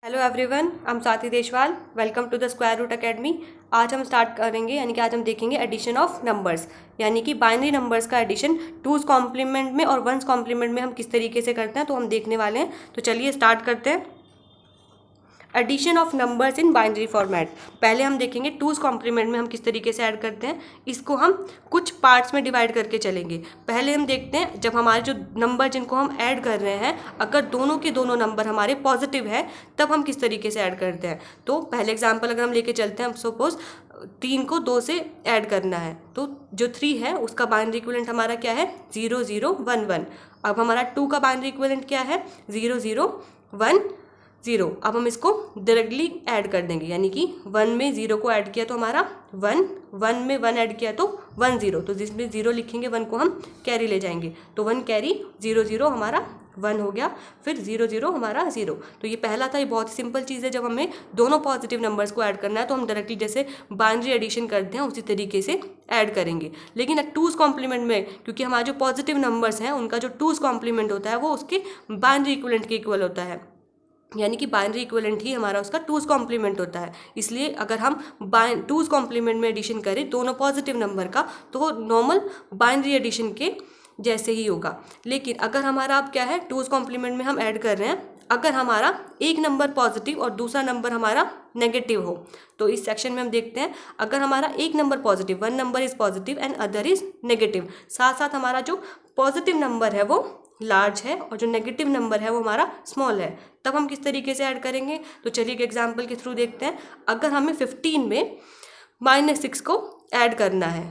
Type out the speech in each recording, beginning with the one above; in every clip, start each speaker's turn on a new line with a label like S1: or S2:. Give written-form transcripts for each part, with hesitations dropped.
S1: Hello everyone, I am Swati Deshwal. Welcome to the square root academy. आज हम start करेंगे यानी कि आज हम देखेंगे एडिशन ऑफ नंबर्स, यानी कि बाइनरी नंबर्स का एडिशन टूज कॉम्प्लीमेंट में और वंस कॉम्प्लीमेंट में हम किस तरीके से करते हैं तो हम देखने वाले हैं। तो चलिए स्टार्ट करते हैं। Addition of numbers in binary format. पहले हम देखेंगे टूज कॉम्प्लीमेंट में हम किस तरीके से ऐड करते हैं। इसको हम कुछ पार्ट्स में डिवाइड करके चलेंगे। पहले हम देखते हैं जब हमारे जो नंबर जिनको हम ऐड कर रहे हैं, अगर दोनों के दोनों नंबर हमारे पॉजिटिव है तब हम किस तरीके से ऐड करते हैं। तो पहले एग्जाम्पल अगर हम लेके चलते हैं, सपोज 3 को 2 से ऐड करना है, तो जो 3 है उसका बाइनरी इक्विवेलेंट हमारा क्या है 0 0 1 1। अब हमारा 2 का बाइनरी इक्विवेलेंट क्या है 0 0 1 0। अब हम इसको डायरेक्टली ऐड कर देंगे, यानी कि 1 में 0 को ऐड किया तो हमारा 1, 1 में 1 ऐड किया तो 1 0। तो जिसमें 0 लिखेंगे 1 को हम कैरी ले जाएंगे, तो 1 कैरी 0 0 हमारा 1 हो गया, फिर 0 0 हमारा 0। तो ये पहला था। ये बहुत ही सिंपल चीज़ है। जब हमें दोनों पॉजिटिव नंबर्स को ऐड करना है तो हम डायरेक्टली जैसे बाइनरी एडिशन करते हैं उसी तरीके से ऐड करेंगे। लेकिन टूज कॉम्प्लीमेंट में, क्योंकि हमारे जो पॉजिटिव नंबर्स हैं उनका जो टूज कॉम्प्लीमेंट होता है वो उसके बाइनरी इक्विवेलेंट के इक्वल होता है, यानी कि बाइनरी इक्विवेलेंट ही हमारा उसका टूज कॉम्प्लीमेंट होता है। इसलिए अगर हम टूज कॉम्प्लीमेंट में एडिशन करें दोनों पॉजिटिव नंबर का तो वो नॉर्मल बाइनरी एडिशन के जैसे ही होगा। लेकिन अगर हमारा अब क्या है टूज कॉम्प्लीमेंट में हम ऐड कर रहे हैं, अगर हमारा एक नंबर पॉजिटिव और दूसरा नंबर हमारा नेगेटिव हो, तो इस सेक्शन में हम देखते हैं अगर हमारा एक number positive, one number is positive and other is negative, साथ साथ हमारा जो पॉजिटिव नंबर है वो लार्ज है और जो नेगेटिव नंबर है वो हमारा स्मॉल है, तब हम किस तरीके से ऐड करेंगे। तो चलिए एक एग्जांपल के थ्रू देखते हैं। अगर हमें 15 में -6 को ऐड करना है,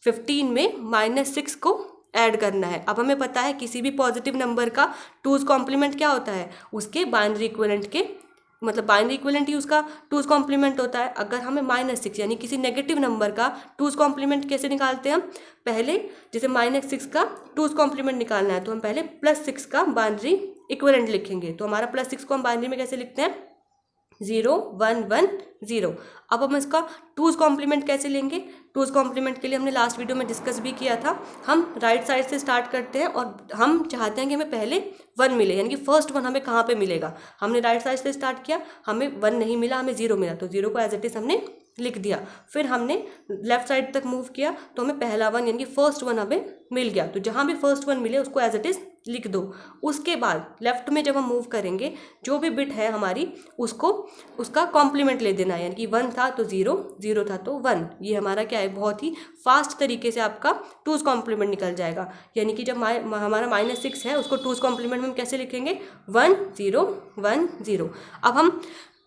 S1: 15 में -6 को ऐड करना है। अब हमें पता है किसी भी पॉजिटिव नंबर का टूज कॉम्प्लीमेंट क्या होता है, उसके बाइनरी इक्विवेलेंट के, मतलब बाइनरी इक्विवेलेंट ही उसका टूज कॉम्प्लीमेंट होता है। अगर हमें -6 यानी किसी नेगेटिव नंबर का टूज कॉम्प्लीमेंट कैसे निकालते हैं हम, पहले जैसे -6 का टूज कॉम्प्लीमेंट निकालना है तो हम पहले +6 का बाइनरी इक्विवेलेंट लिखेंगे। तो हमारा +6 को हम बाइनरी में कैसे लिखते हैं 0 1 1 0। अब हम इसका टूज कॉम्प्लीमेंट कैसे लेंगे। टूज कॉम्प्लीमेंट के लिए हमने लास्ट वीडियो में डिस्कस भी किया था। हम राइट साइड से स्टार्ट करते हैं और हम चाहते हैं कि हमें पहले 1 मिले, यानी कि फर्स्ट 1 हमें कहाँ पे मिलेगा। हमने राइट साइड से स्टार्ट किया, हमें 1 नहीं मिला, हमें 0 मिला, तो 0 को एज इट इज हमने लिख दिया। फिर हमने लेफ्ट साइड तक मूव किया तो हमें पहला 1 यानी कि फर्स्ट 1 हमें मिल गया, तो जहाँ भी फर्स्ट 1 मिले उसको एज इट इज लिख दो। उसके बाद लेफ्ट में जब हम मूव करेंगे जो भी बिट है हमारी उसको उसका कॉम्प्लीमेंट ले देना है, यानी कि 1 था तो 0, 0 था तो 1। ये हमारा क्या है, बहुत ही फास्ट तरीके से आपका टूज कॉम्प्लीमेंट निकल जाएगा। यानी कि जब हमारा -6 है उसको टूज कॉम्प्लीमेंट में हम कैसे लिखेंगे 1 0 1 0। अब हम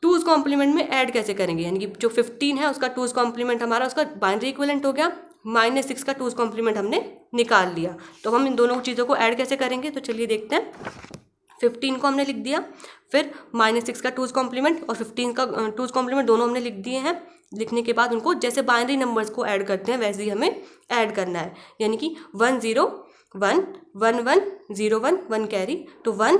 S1: टूज कॉम्प्लीमेंट में ऐड कैसे करेंगे, यानी कि जो 15 है उसका टूज कॉम्प्लीमेंट हमारा उसका बाइनरी इक्विवेलेंट हो गया, -6 का टूज कॉम्प्लीमेंट हमने निकाल लिया। तो हम इन दोनों चीज़ों को ऐड कैसे करेंगे, तो चलिए देखते हैं। 15 को हमने लिख दिया, फिर -6 का टूज कॉम्प्लीमेंट और 15 का टूज कॉम्प्लीमेंट दोनों हमने लिख दिए हैं। लिखने के बाद उनको जैसे बाइनरी नंबर्स को ऐड करते हैं वैसे ही हमें ऐड करना है, यानी कि 1 0 1 1 1 0 1 1 कैरी, तो 1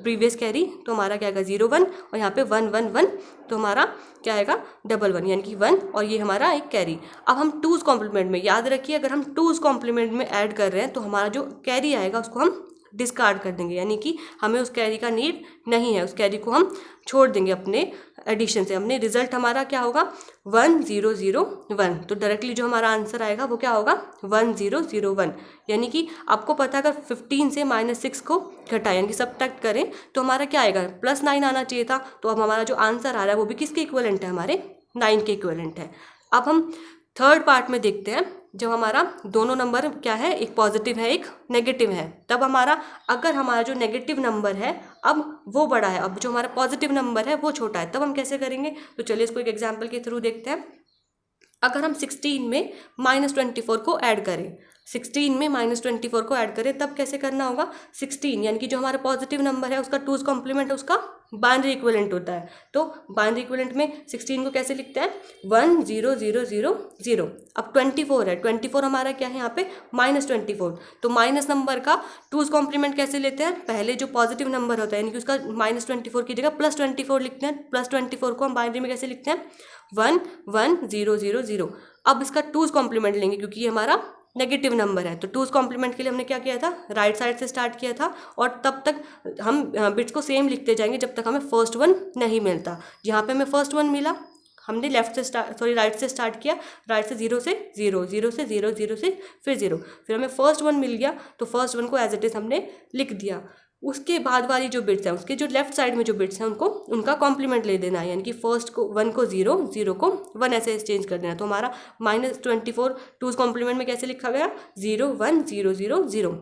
S1: प्रीवियस कैरी तो हमारा क्या आएगा 0 1, और यहाँ पे 1 1 1 तो हमारा क्या आएगा 1 1, यानी कि 1 और ये हमारा एक कैरी। अब हम टूज कॉम्प्लीमेंट में याद रखिए, अगर हम टूज कॉम्प्लीमेंट में ऐड कर रहे हैं तो हमारा जो कैरी आएगा उसको हम डिस्कार्ड कर देंगे, यानी कि हमें उस कैरी का नीड नहीं है, उस कैरी को हम छोड़ देंगे अपने एडिशन से। हमने रिजल्ट हमारा क्या होगा 1 0 0 1, तो डायरेक्टली जो हमारा आंसर आएगा वो क्या होगा 1 0 0 1। यानी कि आपको पता है अगर 15 से -6 को घटाएं यानी कि सबट्रैक्ट करें तो हमारा क्या आएगा +9 आना चाहिए था। तो अब हमारा जो आंसर आ रहा है वो भी किसके इक्विवेलेंट है, हमारे 9 के इक्विवेलेंट है। अब हम थर्ड पार्ट में देखते हैं, जब हमारा दोनों नंबर क्या है, एक पॉजिटिव है एक नेगेटिव है, तब हमारा अगर हमारा जो नेगेटिव नंबर है अब वो बड़ा है, अब जो हमारा पॉजिटिव नंबर है वो छोटा है, तब हम कैसे करेंगे। तो चलिए इसको एक एग्जांपल के थ्रू देखते हैं। अगर हम 16 में -24 को ऐड करें, 16 में -24 को ऐड करें तब कैसे करना होगा। 16 यानी कि जो हमारा पॉजिटिव नंबर है उसका टूज कॉम्प्लीमेंट उसका बाइनरी इक्विवेलेंट होता है, तो बाइनरी इक्विवेलेंट में 16 को कैसे लिखते हैं 1 0 0 0 0। अब 24 है, 24 हमारा क्या है यहाँ पे -24, तो माइनस नंबर का टूज कॉम्प्लीमेंट कैसे लेते हैं, पहले जो पॉजिटिव नंबर होता है यानी कि उसका -24 की जगह +24 लिखते हैं। +24 को हम बाइनरी में कैसे लिखते हैं 1 1 0 0 0। अब इसका टूज कॉम्प्लीमेंट लेंगे क्योंकि ये हमारा नेगेटिव नंबर है। तो टूज़ कॉम्प्लीमेंट के लिए हमने क्या किया था, राइट साइड से स्टार्ट किया था और तब तक हम बिट्स को सेम लिखते जाएंगे जब तक हमें फर्स्ट वन नहीं मिलता। यहाँ पे हमें फर्स्ट वन मिला, हमने राइट से स्टार्ट किया, राइट से जीरो से जीरो, जीरो से जीरो, जीरो से फिर जीरो, फिर हमें फर्स्ट वन मिल गया तो फर्स्ट वन को एज इट इज़ हमने लिख दिया। उसके बाद वाली जो बिट्स हैं उसके जो लेफ्ट साइड में जो बिट्स हैं उनको उनका कॉम्प्लीमेंट ले देना है, यानी कि फर्स्ट को वन को जीरो, जीरो को वन, ऐसे चेंज कर देना। तो हमारा -24 टूज़ कॉम्प्लीमेंट में कैसे लिखा गया, 0 1 0 0 0।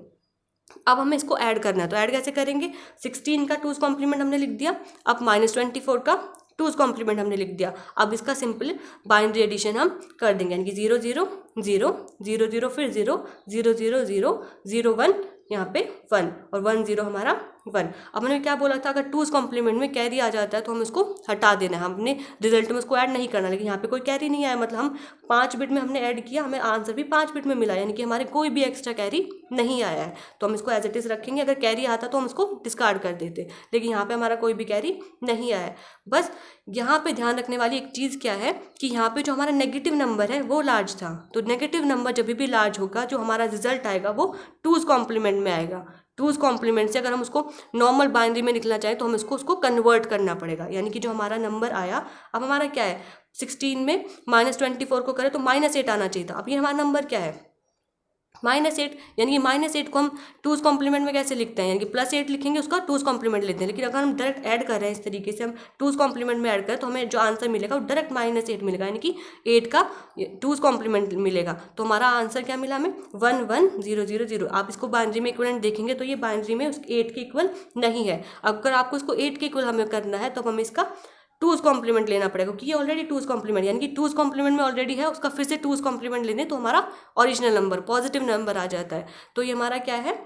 S1: अब हमें इसको ऐड करना है, तो ऐड कैसे करेंगे, 16 का टूज़ कॉम्प्लीमेंट हमने लिख दिया, अब -24 का टूज़ कॉम्प्लीमेंट हमने लिख दिया। अब इसका सिंपल बाइनरी एडिशन हम कर देंगे, यानी कि 0 0 0 0 0 फिर 0 0 0 0 0 1, यहाँ पे 1 और 1 0 हमारा 1। अब हमने क्या बोला था, अगर टूज़ कॉम्प्लीमेंट में कैरी आ जाता है तो हम इसको हटा देना है, हमने रिजल्ट में उसको ऐड नहीं करना। लेकिन यहाँ पे कोई कैरी नहीं आया, मतलब हम 5 बिट में हमने ऐड किया, हमें आंसर भी 5 बिट में मिला, यानी कि हमारे कोई भी एक्स्ट्रा कैरी नहीं आया है। तो हम इसको एज इट इज़ रखेंगे, अगर कैरी आता तो हम इसको डिस्कार्ड कर देते, लेकिन यहाँ पे हमारा कोई भी कैरी नहीं आया है। बस यहाँ पे ध्यान रखने वाली एक चीज़ क्या है कि यहाँ पे जो हमारा नेगेटिव नंबर है वो लार्ज था, तो नेगेटिव नंबर जब भी लार्ज होगा जो हमारा रिजल्ट आएगा वो टूज़ कॉम्प्लीमेंट में आएगा। टूज़ कॉम्प्लीमेंट से अगर हम उसको नॉर्मल बाइनरी में निकलना चाहें तो हम इसको उसको कन्वर्ट करना पड़ेगा, यानी कि जो हमारा नंबर आया, अब हमारा क्या है, 16 में -24 को करें तो -8 आना चाहिए था। अब ये हमारा नंबर क्या है, -8, यानी कि -8 को हम टूज़ कॉम्प्लीमेंट में कैसे लिखते हैं, यानी कि +8 लिखेंगे, उसका टूज़ कॉम्प्लीमेंट लेते हैं। लेकिन अगर हम डायरेक्ट ऐड कर रहे हैं इस तरीके से, हम टूज़ कॉम्प्लीमेंट में ऐड करें तो हमें जो आंसर मिलेगा वो डायरेक्ट -8 मिलेगा, यानी कि 8 का टूज़ कॉम्प्लीमेंट मिलेगा। तो हमारा आंसर क्या मिला हमें, 1 1 0 0 0। आप इसको बाइनरी में इक्विवेलेंट देखेंगे तो ये बाइनरी में उस 8 के इक्वल नहीं है। अगर आपको इसको 8 के इक्वल हमें करना है तो हमें इसका टूज़ कॉम्प्लीमेंट लेना पड़ेगा, क्योंकि ये ऑलरेडी टूज़ कॉम्प्लीमेंट, यानी कि टूज़ कॉम्प्लीमेंट में ऑलरेडी है, उसका फिर से टूज़ कॉम्प्लीमेंट लेने तो हमारा ओरिजिनल नंबर पॉजिटिव नंबर आ जाता है। तो ये हमारा क्या है,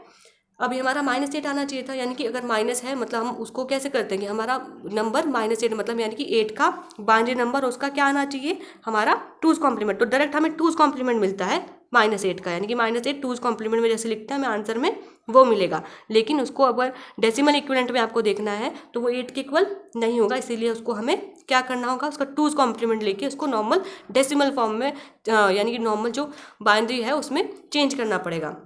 S1: अब ये हमारा -8 आना चाहिए था, यानी कि अगर माइनस है मतलब हम उसको कैसे करते हैं कि हमारा नंबर -8 मतलब यानी कि 8 का बाइनरी नंबर, उसका क्या आना चाहिए, हमारा टूज़ कॉम्प्लीमेंट। तो डायरेक्ट हमें टूज़ कॉम्प्लीमेंट मिलता है -8 का, यानी कि -8 टूज़ कॉम्प्लीमेंट में जैसे लिखते हैं हमें आंसर में वो मिलेगा। लेकिन उसको अगर डेसिमल इक्विवेलेंट में आपको देखना है तो वो 8 के इक्वल नहीं होगा, इसीलिए उसको हमें क्या करना होगा, उसका टूज़ कॉम्प्लीमेंट लेके उसको नॉर्मल डेसिमल फॉर्म में यानी कि नॉर्मल जो बाइनरी है उसमें चेंज करना पड़ेगा।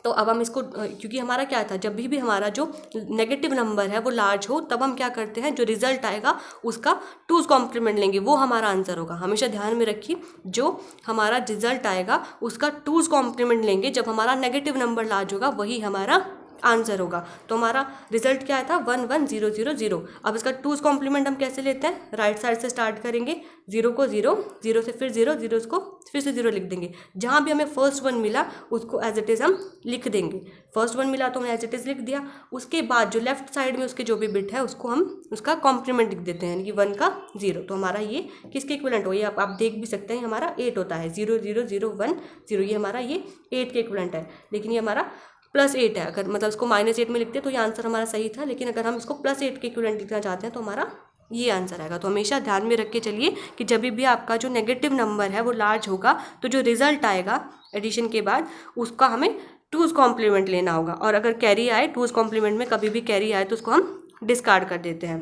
S1: तो अब हम इसको, क्योंकि हमारा क्या था, जब भी हमारा जो नेगेटिव नंबर है वो लार्ज हो तब हम क्या करते हैं, जो रिजल्ट आएगा उसका टूज़ कॉम्प्लीमेंट लेंगे, वो हमारा आंसर होगा। हमेशा ध्यान में रखिए, जो हमारा रिजल्ट आएगा उसका टूज़ कॉम्प्लीमेंट लेंगे, जब हमारा नेगेटिव नंबर लार्ज होगा वही हमारा आंसर होगा। तो हमारा रिजल्ट क्या आया था, 1 1 0 0 0। अब इसका टूज़ कॉम्प्लीमेंट हम कैसे लेते हैं, राइट साइड से स्टार्ट करेंगे, 0 को 0, 0 से फिर 0, 0 को फिर से 0 लिख देंगे। जहाँ भी हमें फर्स्ट वन मिला उसको एज इट इज़ हम लिख देंगे, फर्स्ट वन मिला तो हमने एज इट इज़ लिख दिया। उसके बाद जो लेफ्ट साइड में उसके जो भी बिट है उसको हम उसका कॉम्प्लीमेंट लिख देते हैं, यानी कि 1 का 0। तो हमारा ये किसके इक्विवेलेंट हो, ये आप देख भी सकते हैं, हमारा 8 होता है, 0 0 0 1 0, ये हमारा ये 8 के इक्विवेलेंट है। लेकिन ये हमारा +8 है, अगर मतलब इसको -8 में लिखते तो ये आंसर हमारा सही था, लेकिन अगर हम इसको +8 के इक्विवेलेंट लिखना चाहते हैं तो हमारा ये आंसर आएगा। तो हमेशा ध्यान में रख के चलिए कि जब भी आपका जो नेगेटिव नंबर है वो लार्ज होगा तो जो रिजल्ट आएगा एडिशन के बाद उसका हमें टूज़ कॉम्प्लीमेंट लेना होगा, और अगर कैरी आए टूज़ कॉम्प्लीमेंट में कभी भी कैरी आए तो उसको हम डिस्कार्ड कर देते हैं।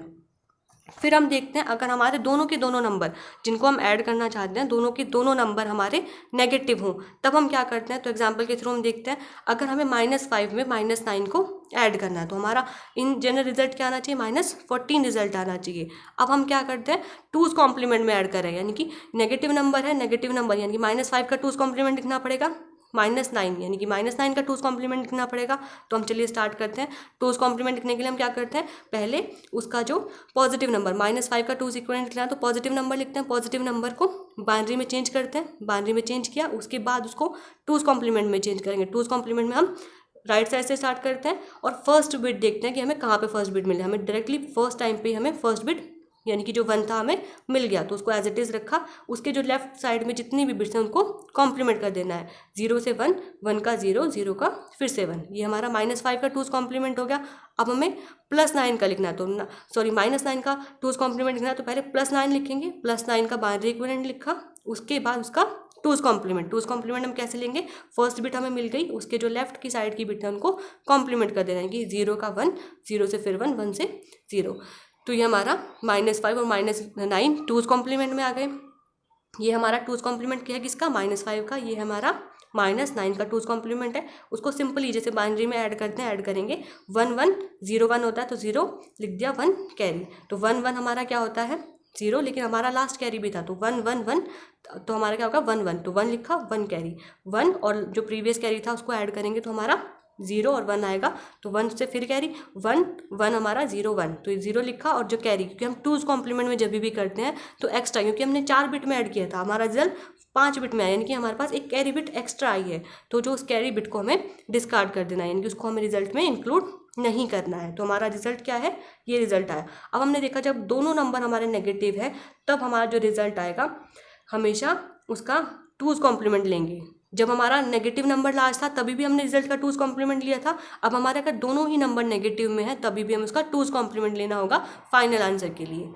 S1: फिर हम देखते हैं, अगर हमारे दोनों के दोनों नंबर जिनको हम ऐड करना चाहते हैं दोनों के दोनों नंबर हमारे नेगेटिव हों तब हम क्या करते हैं। तो एग्जांपल के थ्रू हम देखते हैं, अगर हमें -5 में -9 को ऐड करना है तो हमारा इन जनरल रिजल्ट क्या आना चाहिए, -14 रिजल्ट आना चाहिए। अब हम क्या करते हैं, टूज़ कॉम्प्लीमेंट में ऐड करें, यानी कि नेगेटिव नंबर है, नेगेटिव नंबर यानी कि -5 का टूज़ कॉम्प्लीमेंट लिखना पड़ेगा, -9 यानी कि -9 का टूज़ कॉम्प्लीमेंट लिखना पड़ेगा। तो हम चलिए स्टार्ट करते हैं। टूज़ कॉम्प्लीमेंट लिखने के लिए हम क्या करते हैं, पहले उसका जो पॉजिटिव नंबर -5 का टूज़ इक्विवेलेंट लिखना है तो पॉजिटिव नंबर लिखते हैं, पॉजिटिव नंबर को बाइनरी में चेंज करते हैं, बाइनरी में चेंज किया उसके बाद उसको टूज़ कॉम्प्लीमेंट में चेंज करेंगे। टूज़ कॉम्प्लीमेंट में हम राइट साइड से स्टार्ट करते हैं और फर्स्ट बिट देखते हैं कि हमें कहाँ पे फर्स्ट बिट मिले। हमें डायरेक्टली फर्स्ट टाइम पे हमें फर्स्ट बिट यानी कि जो 1 था हमें मिल गया तो उसको एज इट इज़ रखा। उसके जो लेफ्ट साइड में जितनी भी बिट्स हैं उनको कॉम्प्लीमेंट कर देना है, 0 से 1, 1 का 0, 0 का फिर से 1। ये हमारा -5 का टूज़ कॉम्प्लीमेंट हो गया। अब हमें +9 का लिखना है, तो -9 का टूज़ कॉम्प्लीमेंट लिखना है तो पहले +9 लिखेंगे, +9 का बाइनरी इक्विवेलेंट लिखा, उसके बाद उसका टूज़ कॉम्प्लीमेंट हम कैसे लेंगे, फर्स्ट बिट हमें मिल गई, उसके जो लेफ्ट की साइड की बिट है उनको कॉम्प्लीमेंट कर देना है कि 0 का 1, 0 से फिर 1, 1 से 0। तो ये हमारा -5 और -9 टूज़ कॉम्प्लीमेंट में आ गए। ये हमारा टूज़ कॉम्प्लीमेंट क्या है किसका, -5 का, ये हमारा -9 का 2's कॉम्प्लीमेंट है, उसको सिंपली जैसे बाइनरी में ऐड करते हैं ऐड करेंगे। 1 1 0 1 होता है तो 0 लिख दिया, 1 कैरी, तो 1 1 हमारा क्या होता है 0, लेकिन हमारा लास्ट कैरी भी था तो 1 1 1, तो हमारा क्या होगा 1 1, तो 1 लिखा 1 कैरी 1, और जो प्रीवियस कैरी था उसको ऐड करेंगे तो हमारा 0 और 1 आएगा, तो 1 से फिर कैरी 1 1 हमारा 0 1, तो 0 लिखा, और जो कैरी क्योंकि हम 2's कॉम्प्लीमेंट में जब भी करते हैं तो एक्स्ट्रा, क्योंकि हमने 4 बिट में ऐड किया था, हमारा रिजल्ट 5 बिट में आया, यानी कि हमारे पास एक कैरी बिट एक्स्ट्रा आई है, तो जो उस कैरी बिट को हमें डिस्कार्ड कर देना है, यानी कि उसको हमें रिजल्ट में इंक्लूड नहीं करना है। तो हमारा रिजल्ट क्या है, ये रिजल्ट आया। अब हमने देखा जब दोनों नंबर हमारे नेगेटिव है तब हमारा जो रिजल्ट आएगा हमेशा उसका 2's कॉम्प्लीमेंट लेंगे। जब हमारा नेगेटिव नंबर लास्ट था तभी भी हमने रिजल्ट का 2's कॉम्प्लीमेंट लिया था। अब हमारे अगर दोनों ही नंबर नेगेटिव में है तभी भी हमें उसका 2's कॉम्प्लीमेंट लेना होगा फाइनल आंसर के लिए।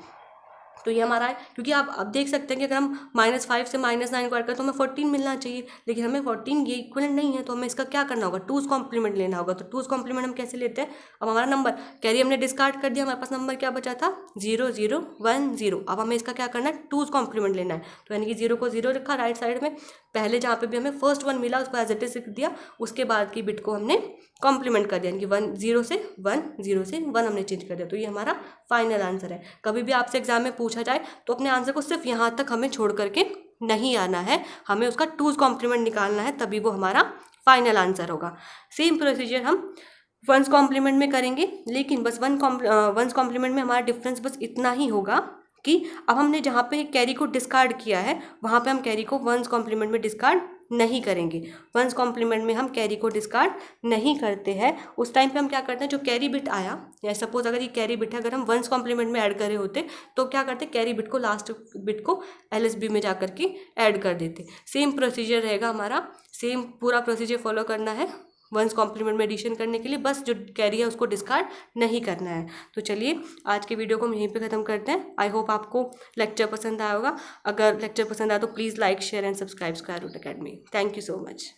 S1: तो ये हमारा है, क्योंकि आप अब देख सकते हैं कि अगर हम -5 से -9 को ऐड करें तो हमें 14 मिलना चाहिए, लेकिन हमें 14 ये इक्वलेंट नहीं है, तो हमें इसका क्या करना होगा 2's कॉम्प्लीमेंट लेना होगा। तो 2's कॉम्प्लीमेंट हम कैसे लेते हैं, अब हमारा नंबर कैरी हमने डिस्कार्ड कर दिया, हमारे पास नंबर क्या बचा था 0 0 1 0। अब हमें इसका क्या करना है 2's कॉम्प्लीमेंट लेना है, तो यानी कि 0 को 0 लिखा राइट साइड में, पहले जहाँ पे भी हमें फर्स्ट 1 मिला उसको एज इट इज लिख दिया, उसके बाद की बिट को हमने कॉम्प्लीमेंट कर दिया, यानी कि 1 0 से 1 0 से 1 हमने चेंज कर दिया, तो ये हमारा फाइनल आंसर है। कभी भी आपसे एग्जाम में पूछा जाए तो अपने आंसर को सिर्फ यहाँ तक हमें छोड़ करके नहीं आना है, हमें उसका 2's कॉम्प्लीमेंट निकालना है, तभी वो हमारा फाइनल आंसर होगा। सेम प्रोसीजर हम 1's कॉम्प्लीमेंट में करेंगे, लेकिन बस 1's कॉम्प्लीमेंट में हमारा डिफरेंस बस इतना ही होगा कि अब हमने जहाँ पे कैरी को डिस्कार्ड किया है वहाँ पे हम कैरी को 1's कॉम्प्लीमेंट में डिस्कार्ड नहीं करेंगे। 1's कॉम्प्लीमेंट में हम कैरी को डिस्कार्ड नहीं करते हैं। उस टाइम पे हम क्या करते हैं, जो कैरी बिट आया, या सपोज अगर ये कैरी बिट है, अगर हम 1's कॉम्प्लीमेंट में ऐड करे होते तो क्या करते, कैरी बिट को लास्ट बिट को LSB में जा करके ऐड कर देते। सेम प्रोसीजर रहेगा हमारा, सेम पूरा प्रोसीजर फॉलो करना है 1's कॉम्प्लीमेंट में एडिशन करने के लिए, बस जो कैरी है उसको डिस्कार्ड नहीं करना है। तो चलिए आज के वीडियो को हम यहीं पे ख़त्म करते हैं। आई होप आपको लेक्चर पसंद आया होगा। अगर लेक्चर पसंद आया तो please like share and subscribe square root academy. Thank you so much.